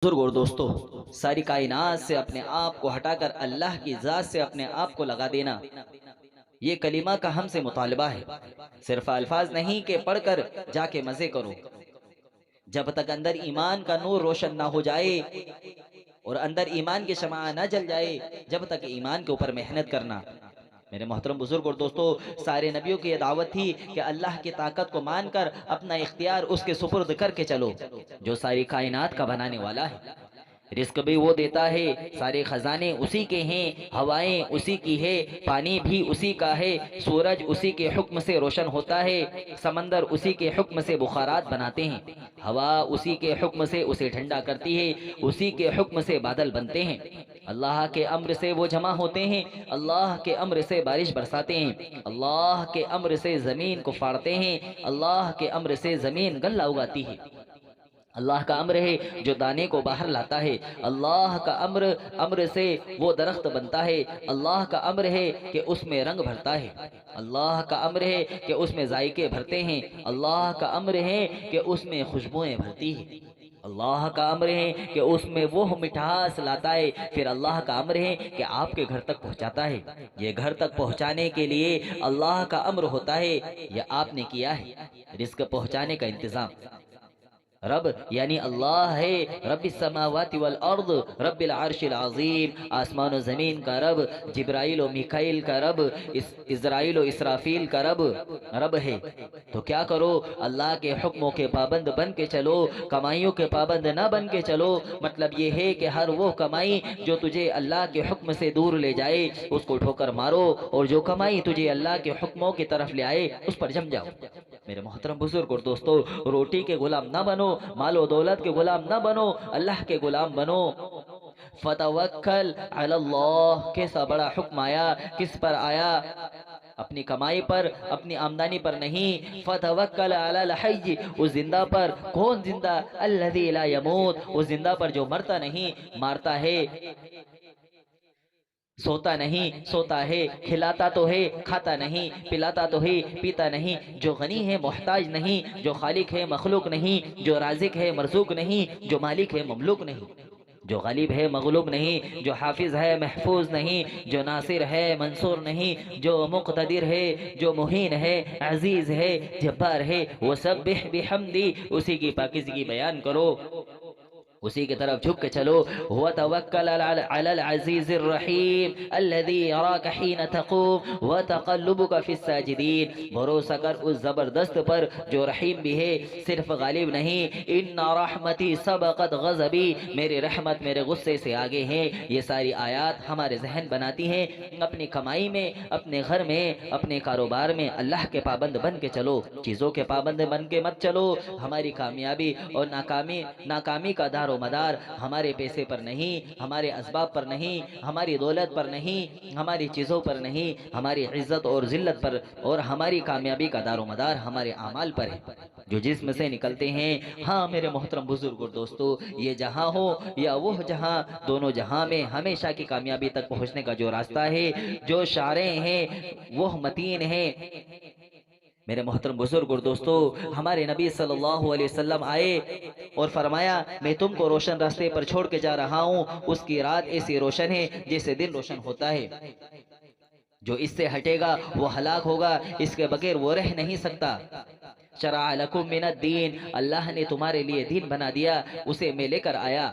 بزرگ اور دوستو، ساری کائنات سے اپنے آپ کو ہٹا کر اللہ کی ذات سے اپنے آپ کو لگا دینا، یہ کلمہ کا ہم سے مطالبہ ہے۔ صرف الفاظ نہیں کہ پڑھ کر جا کے مزے کرو، جب تک اندر ایمان کا نور روشن نہ ہو جائے اور اندر ایمان کی شمع نہ جل جائے، جب تک ایمان کے اوپر محنت کرنا۔ میرے محترم بزرگ اور دوستو، سارے نبیوں کی یہ دعوت تھی کہ اللہ کی طاقت کو مان کر اپنا اختیار اس کے سپرد کر کے چلو جو ساری کائنات کا بنانے والا ہے۔ رزق بھی وہ دیتا ہے، سارے خزانے اسی کے ہیں، ہوائیں اسی کی ہے، پانی بھی اسی کا ہے، سورج اسی کے حکم سے روشن ہوتا ہے، سمندر اسی کے حکم سے بخارات بناتے ہیں، ہوا اسی کے حکم سے اسے ٹھنڈا کرتی ہے، اسی کے حکم سے بادل بنتے ہیں، اللہ کے امر سے وہ جمع ہوتے ہیں، اللہ کے امر سے بارش برساتے ہیں، اللہ کے امر سے زمین کو پھاڑتے ہیں، اللہ کے امر سے زمین غلہ اگاتی ہے، اللہ کا امر ہے جو دانے کو باہر لاتا ہے، اللہ کا امر سے وہ درخت بنتا ہے، اللہ کا امر ہے کہ اس میں رنگ بھرتا ہے، اللہ کا امر ہے کہ اس میں ذائقے بھرتے ہیں، اللہ کا امر ہے کہ اس میں خوشبوئیں بھرتی ہیں، اللہ کا امر ہے کہ اس میں وہ مٹھاس لاتا ہے، پھر اللہ کا امر ہے کہ آپ کے گھر تک پہنچاتا ہے۔ یہ گھر تک پہنچانے کے لیے اللہ کا امر ہوتا ہے، یہ آپ نے کیا ہے، رزق پہنچانے کا انتظام۔ رب یعنی اللہ ہے، رب السماوات والارض، رب العرش العظیم، آسمان و زمین کا رب، جبرائیل و میکائیل کا رب، اسرائیل و اسرافیل کا رب ہے۔ تو کیا کرو، اللہ کے حکموں کے پابند بن کے چلو، کمائیوں کے پابند نہ بن کے چلو۔ مطلب یہ ہے کہ ہر وہ کمائی جو تجھے اللہ کے حکم سے دور لے جائے اس کو ٹھوکر مارو، اور جو کمائی تجھے اللہ کے حکموں کی طرف لے آئے اس پر جم جاؤ۔ میرے محترم بزرگ اور دوستو، روٹی کے غلام نہ بنو، مال و دولت کے غلام نہ بنو، اللہ کے غلام بنو۔ فتوکل علی اللہ، کیسا بڑا حکم آیا، کس پر آیا؟ اپنی کمائی پر، اپنی آمدنی پر نہیں، فتوکل علی الحی، اس زندہ پر۔ کون زندہ؟ الذی لا یموت، اس زندہ پر جو مرتا نہیں، مارتا ہے، سوتا نہیں، سوتا ہے، کھلاتا تو ہے، کھاتا نہیں، پلاتا تو ہے، پیتا نہیں، جو غنی ہے محتاج نہیں، جو خالق ہے مخلوق نہیں، جو رازق ہے مرزوق نہیں، جو مالک ہے مملوک نہیں، جو غالب ہے مغلوب نہیں، جو حافظ ہے محفوظ نہیں، جو ناصر ہے منصور نہیں، جو مقتدر ہے، جو مہین ہے، عزیز ہے، جبار ہے، وسبح بحمدی، اسی کی پاکیزگی بیان کرو، اسی کی طرف جھک کے چلو۔ وتوکل علی العزیز الرحیم الذی یراک حین تقوم وتقلبک فی الساجدین، بھروسہ کر اس زبردست پر جو رحیم بھی ہے، صرف غالب نہیں۔ ان رحمتی سبقت غضبی، میری رحمت میرے غصے سے آگے ہیں۔ یہ ساری آیات ہمارے ذہن بناتی ہیں اپنی کمائی میں، اپنے گھر میں، اپنے کاروبار میں اللہ کے پابند بن کے چلو، چیزوں کے پابند بن کے مت چلو۔ ہماری کامیابی اور ناکامی کا دار و مدار ہمارے پیسے پر نہیں، ہمارے اسباب پر نہیں، ہماری دولت پر نہیں، ہماری چیزوں پر نہیں، ہماری عزت اور ذلت پر، اور ہماری کامیابی کا دار و مدار ہمارے اعمال پر ہے جو جسم سے نکلتے ہیں۔ ہاں میرے محترم بزرگ اور دوستو، یہ جہاں ہو یا وہ جہاں، دونوں جہاں میں ہمیشہ کی کامیابی تک پہنچنے کا جو راستہ ہے، جو شاریں ہیں وہ متین ہیں۔ میرے محترم بزرگ اور دوستو، ہمارے نبی صلی اللہ علیہ وسلم آئے اور فرمایا میں تم کو روشن راستے پر چھوڑ کے جا رہا ہوں، اس کی رات ایسی روشن ہے جیسے دن روشن ہوتا ہے، جو اس سے ہٹے گا وہ ہلاک ہوگا، اس کے بغیر وہ رہ نہیں سکتا۔ شرع لکم من الدین، اللہ نے تمہارے لیے دین بنا دیا، اسے میں لے کر آیا۔